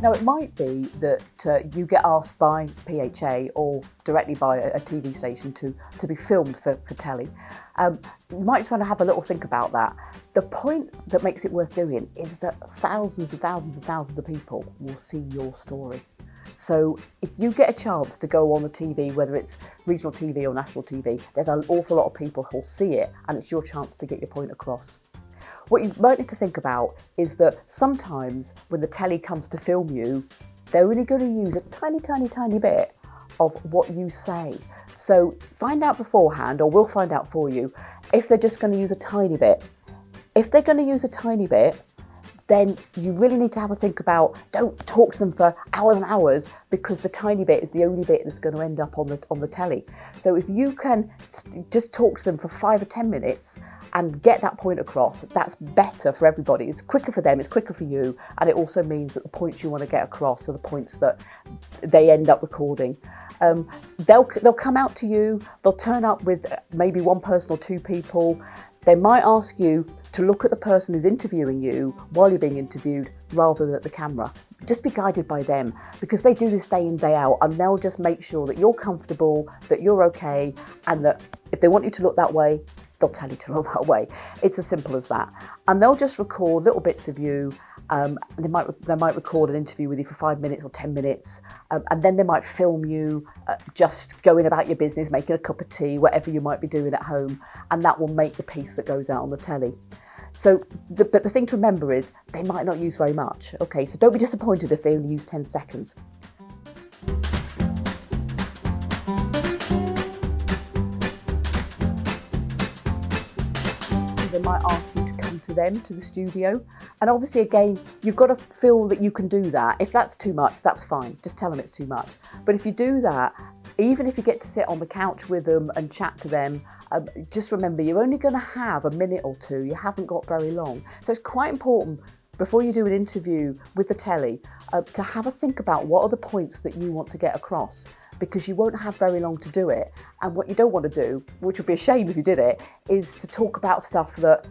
Now, it might be that you get asked by PHA or directly by a TV station to be filmed for telly. You might just want to have a little think about that. The point that makes it worth doing is that thousands and thousands and thousands of people will see your story. So if you get a chance to go on the TV, whether it's regional TV or national TV, there's an awful lot of people who'll see it, and it's your chance to get your point across. What you might need to think about is that sometimes when the telly comes to film you, they're only going to use a tiny, tiny, tiny bit of what you say. So find out beforehand, or we'll find out for you, if they're just going to use a tiny bit. If they're going to use a tiny bit, then you really need to have a think about, don't talk to them for hours and hours, because the tiny bit is the only bit that's going to end up on the telly. So if you can just talk to them for 5 or 10 minutes and get that point across, that's better for everybody. It's quicker for them, it's quicker for you, and it also means that the points you want to get across are the points that they end up recording. They'll come out to you, they'll turn up with maybe one person or two people. They might ask you to look at the person who's interviewing you while you're being interviewed rather than at the camera. Just be guided by them, because they do this day in, day out, and they'll just make sure that you're comfortable, that you're okay, and that if they want you to look that way, they'll tell you to look that way. It's as simple as that. And they'll just record little bits of you. They might record an interview with you for 5 minutes or 10 minutes, and then they might film you just going about your business, making a cup of tea, whatever you might be doing at home, and that will make the piece that goes out on the telly. So, but the thing to remember is they might not use very much. Okay, so don't be disappointed if they only use 10 seconds. They might ask you to come to them, to the studio. And obviously, again, you've got to feel that you can do that. If that's too much, that's fine. Just tell them it's too much. But if you do that, even if you get to sit on the couch with them and chat to them, just remember, you're only going to have a minute or two. You haven't got very long. So it's quite important, before you do an interview with the telly, to have a think about what are the points that you want to get across, because you won't have very long to do it. And what you don't want to do, which would be a shame if you did it, is to talk about stuff that,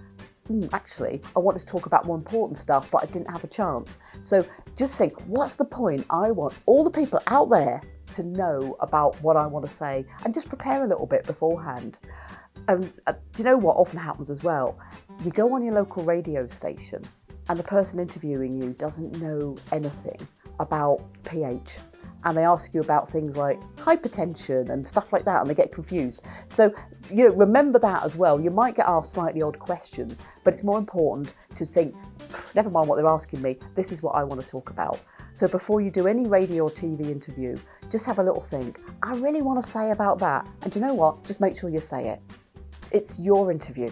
actually, I wanted to talk about more important stuff, but I didn't have a chance. So just think, what's the point I want all the people out there to know about what I want to say, and just prepare a little bit beforehand. Do you know what often happens as well? You go on your local radio station and the person interviewing you doesn't know anything about pH, and they ask you about things like hypertension and stuff like that, and they get confused. So, remember that as well. You might get asked slightly odd questions, but it's more important to think, never mind what they're asking me, this is what I want to talk about. So before you do any radio or TV interview, just have a little think, I really want to say about that. And do you know what? Just make sure you say it. It's your interview.